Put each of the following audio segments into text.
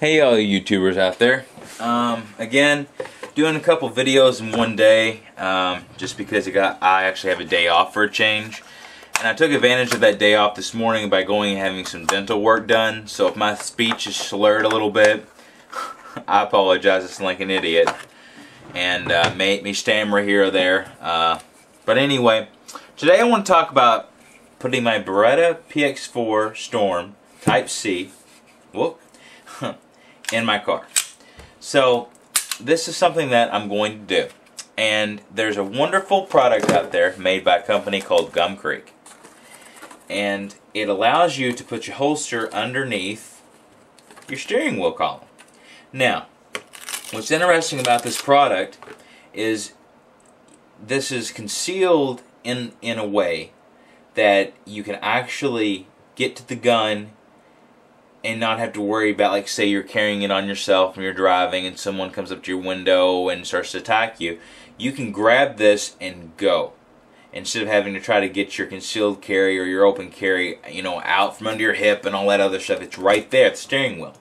Hey all you YouTubers out there. Again, doing a couple videos in one day, just because I actually have a day off for a change. And I took advantage of that day off this morning by going and having some dental work done. So if my speech is slurred a little bit, I apologize, it's like an idiot. And may stammer here or there. But anyway, today I want to talk about putting my Beretta PX4 Storm Type C, whoop, in my car. So this is something that I'm going to do, and there's a wonderful product out there made by a company called GumCreek, and it allows you to put your holster underneath your steering wheel column. Now, what's interesting about this product is this is concealed in a way that you can actually get to the gun and not have to worry about, like, say you're carrying it on yourself when you're driving and someone comes up to your window and starts to attack you. You can grab this and go, instead of having to try to get your concealed carry or your open carry, you know, out from under your hip and all that other stuff. It's right there at the steering wheel.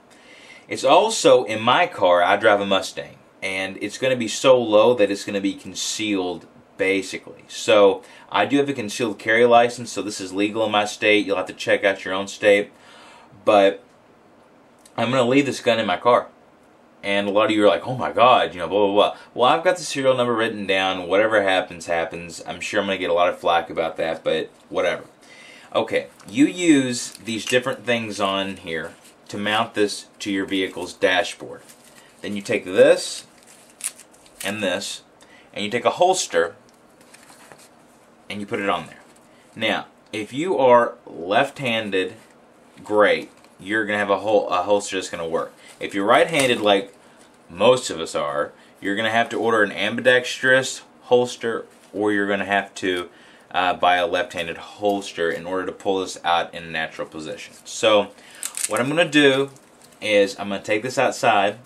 It's also, in my car, I drive a Mustang, and it's going to be so low that it's going to be concealed, basically. So I do have a concealed carry license, so this is legal in my state. You'll have to check out your own state. But I'm going to leave this gun in my car. And a lot of you are like, oh my god, you know, blah, blah, blah. Well, I've got the serial number written down. Whatever happens, happens. I'm sure I'm going to get a lot of flack about that, but whatever. Okay, you use these different things on here to mount this to your vehicle's dashboard. Then you take this, and you take a holster, and you put it on there. Now, if you are left-handed, great. You're going to have a holster that's going to work. If you're right-handed, like most of us are, you're going to have to order an ambidextrous holster, or you're going to have to buy a left-handed holster in order to pull this out in a natural position. So what I'm going to do is I'm going to take this outside,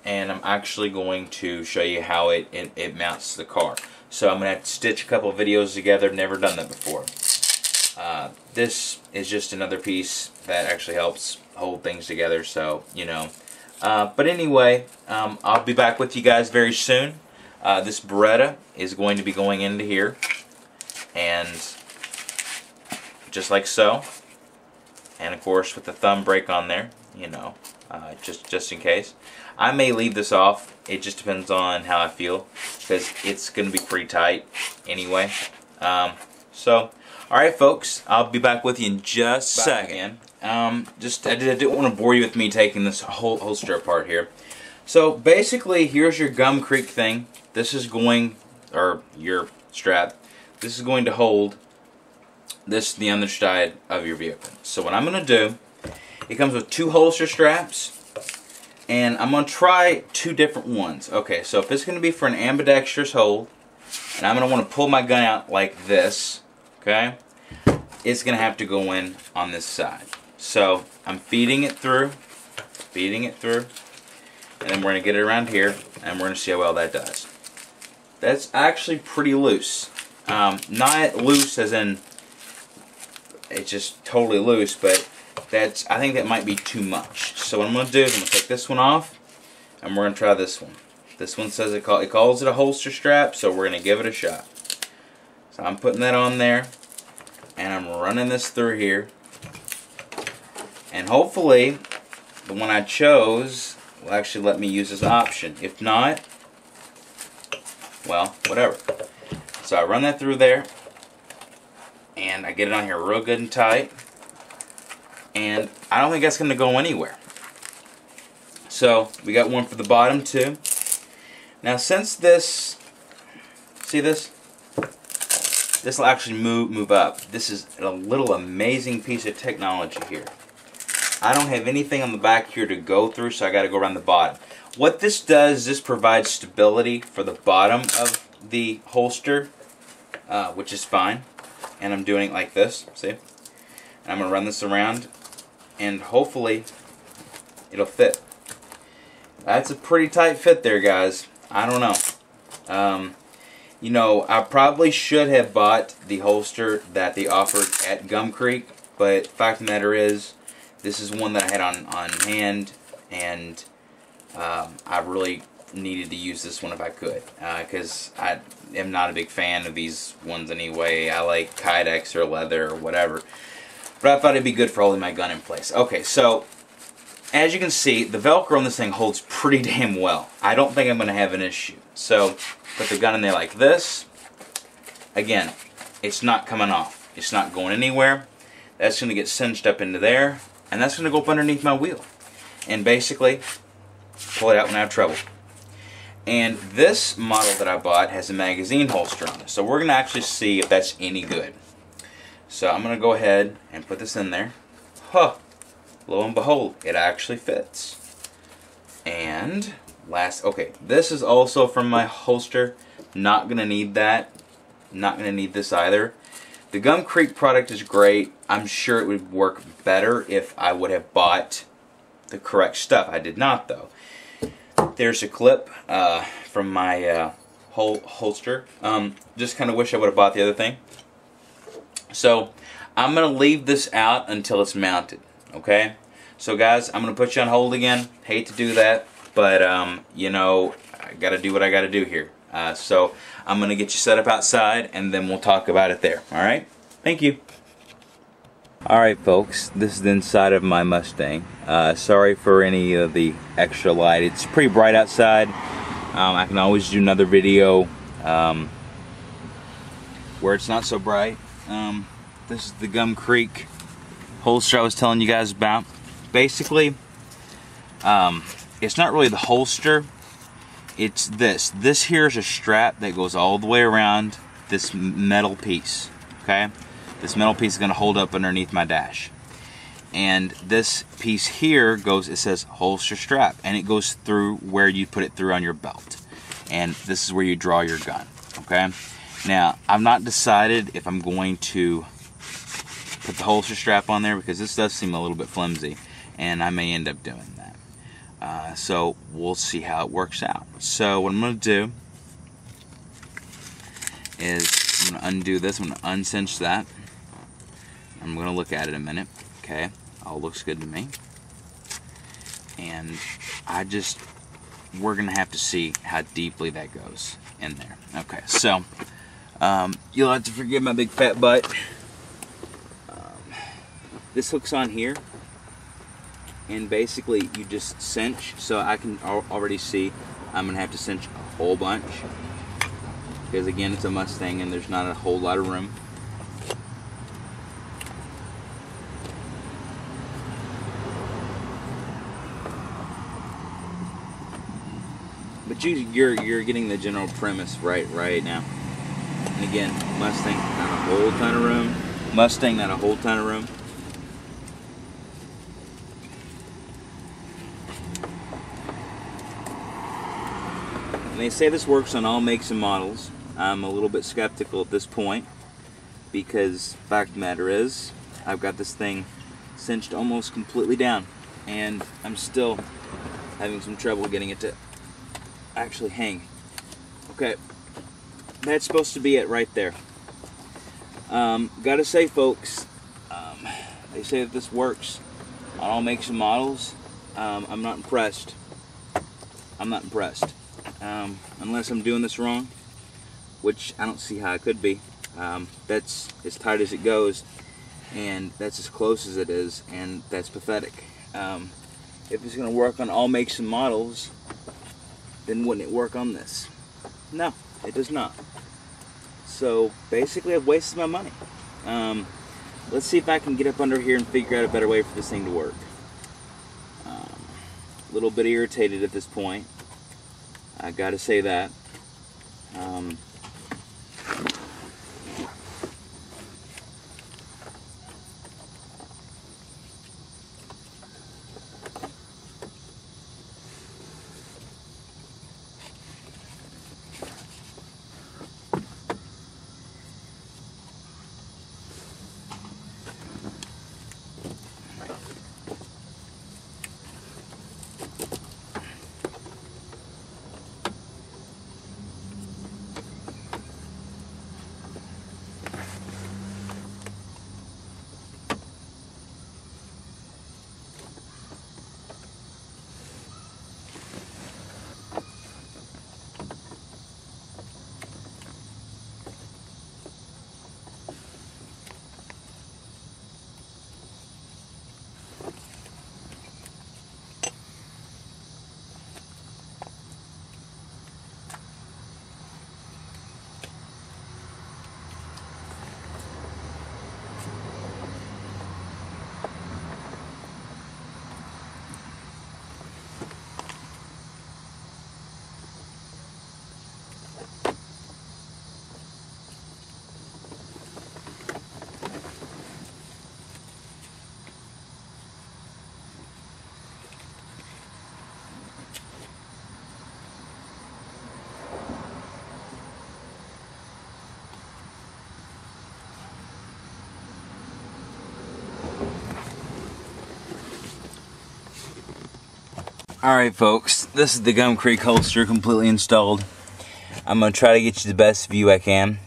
and I'm actually going to show you how it mounts to the car. So I'm going to have to stitch a couple of videos together. Never done that before. This is just another piece that actually helps hold things together, so, you know. But anyway, I'll be back with you guys very soon. This Beretta is going to be going into here, and just like so. And of course with the thumb brake on there, you know, just in case. I may leave this off. It just depends on how I feel, because it's going to be pretty tight anyway. So, alright folks, I'll be back with you in just a second. I didn't want to bore you with me taking this whole holster apart here. So basically, here's your GumCreek thing. This is going, or your strap, this is going to hold the underside of your vehicle. So what I'm going to do, it comes with two holster straps, and I'm going to try two different ones. Okay, so if it's going to be for an ambidextrous hold, and I'm going to want to pull my gun out like this, okay, it's going to have to go in on this side. So I'm feeding it through, and then we're going to get it around here, and we're going to see how well that does. That's actually pretty loose. Not loose as in it's just totally loose, but I think that might be too much. So what I'm going to do is I'm going to take this one off, and we're going to try this one. This one says it calls it a holster strap, so we're going to give it a shot. So I'm putting that on there, and I'm running this through here, and hopefully the one I chose will actually let me use this option. If not, well, whatever. So I run that through there, and I get it on here real good and tight, and I don't think that's going to go anywhere. So we got one for the bottom too. Now since this, see this? This will actually move up. This is a little amazing piece of technology here. I don't have anything on the back here to go through, so I got to go around the bottom. What this does, this provides stability for the bottom of the holster, which is fine. And I'm doing it like this, see? And I'm going to run this around, and hopefully it'll fit. That's a pretty tight fit there, guys. I don't know. You know, I probably should have bought the holster that they offered at GumCreek, but the fact of the matter is, this is one that I had on hand, and I really needed to use this one if I could, because I am not a big fan of these ones anyway. I like Kydex or leather or whatever, but I thought it'd be good for holding my gun in place. Okay, so as you can see, the Velcro on this thing holds pretty damn well. I don't think I'm going to have an issue. So put the gun in there like this. Again, it's not coming off. It's not going anywhere. That's going to get cinched up into there, and that's going to go up underneath my wheel. And basically, pull it out when I have trouble. And this model that I bought has a magazine holster on it. So we're going to actually see if that's any good. So I'm going to go ahead and put this in there. Huh. Lo and behold, it actually fits. And okay, this is also from my holster. Not going to need that. Not going to need this either. The GumCreek product is great. I'm sure it would work better if I would have bought the correct stuff. I did not, though. There's a clip from my holster. Just kind of wish I would have bought the other thing. So I'm going to leave this out until it's mounted. Okay? So guys, I'm going to put you on hold again. Hate to do that, but you know, I got to do what I got to do here. So I'm going to get you set up outside, and then we'll talk about it there. Alright? Thank you. Alright folks, this is the inside of my Mustang. Sorry for any of the extra light. It's pretty bright outside. I can always do another video where it's not so bright. This is the GumCreek holster I was telling you guys about. Basically, it's not really the holster. It's this. This here is a strap that goes all the way around this metal piece. Okay? This metal piece is going to hold up underneath my dash. And this piece here goes, it says holster strap. And it goes through where you put it through on your belt. And this is where you draw your gun. Okay? Now, I've not decided if I'm going to put the holster strap on there, because this does seem a little bit flimsy. And I may end up doing that. So we'll see how it works out. So what I'm going to do is I'm going to undo this. I'm going to uncinch that. I'm going to look at it a minute. Okay, all looks good to me. And we're going to have to see how deeply that goes in there. Okay, so you'll have to forgive my big fat butt. This hooks on here. And basically you just cinch, so I can already see I'm gonna have to cinch a whole bunch, because again, it's a Mustang and there's not a whole lot of room. But you're getting the general premise right now. And again, Mustang, not a whole ton of room. Mustang, not a whole ton of room. And they say this works on all makes and models. I'm a little bit skeptical at this point, because the fact of the matter is, I've got this thing cinched almost completely down, and I'm still having some trouble getting it to actually hang. Okay, that's supposed to be it right there. Gotta say, folks, they say that this works on all makes and models. I'm not impressed. I'm not impressed. Unless I'm doing this wrong, which I don't see how it could be. That's as tight as it goes, and that's as close as it is, and that's pathetic. If it's going to work on all makes and models, then wouldn't it work on this? No, it does not. So basically I've wasted my money. Let's see if I can get up under here and figure out a better way for this thing to work. A little bit irritated at this point. I gotta say that. Alright folks, this is the GumCreek holster completely installed. I'm going to try to get you the best view I can.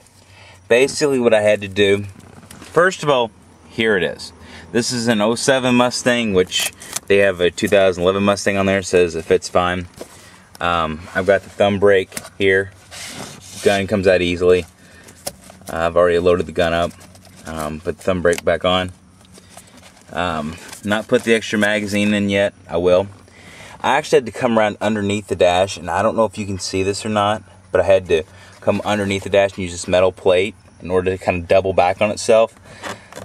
Basically what I had to do, first of all, here it is. This is an 07 Mustang, which they have a 2011 Mustang on there, says it fits fine. I've got the thumb brake here. Gun comes out easily. I've already loaded the gun up. Put the thumb brake back on. Not put the extra magazine in yet. I will. I actually had to come around underneath the dash, and I don't know if you can see this or not, but I had to come underneath the dash and use this metal plate in order to kind of double back on itself.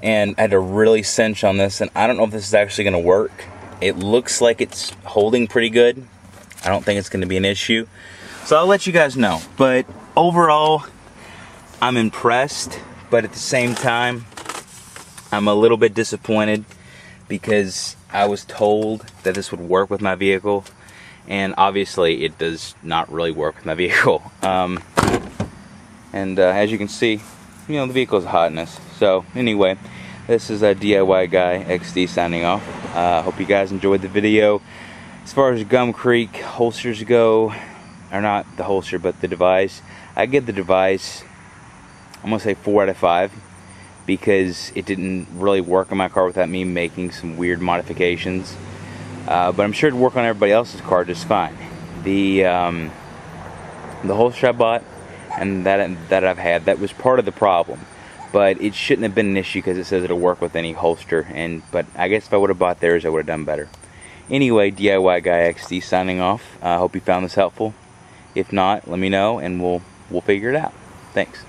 And I had to really cinch on this, and I don't know if this is actually going to work. It looks like it's holding pretty good. I don't think it's going to be an issue. So I'll let you guys know. But overall, I'm impressed, but at the same time, I'm a little bit disappointed because I was told that this would work with my vehicle, and obviously it does not really work with my vehicle. As you can see, you know, the vehicle's a hotness. So anyway, this is a DIY Guy XD signing off. Hope you guys enjoyed the video. As far as GumCreek holsters go, or not the holster, but the device, I give the device, I'm gonna say 4 out of 5. Because it didn't really work on my car without me making some weird modifications. But I'm sure it'd work on everybody else's car just fine. The holster I bought and that I've had, that was part of the problem. But it shouldn't have been an issue because it says it'll work with any holster. But I guess if I would have bought theirs, I would have done better. Anyway, DIY Guy XD signing off. I hope you found this helpful. If not, let me know and we'll figure it out. Thanks.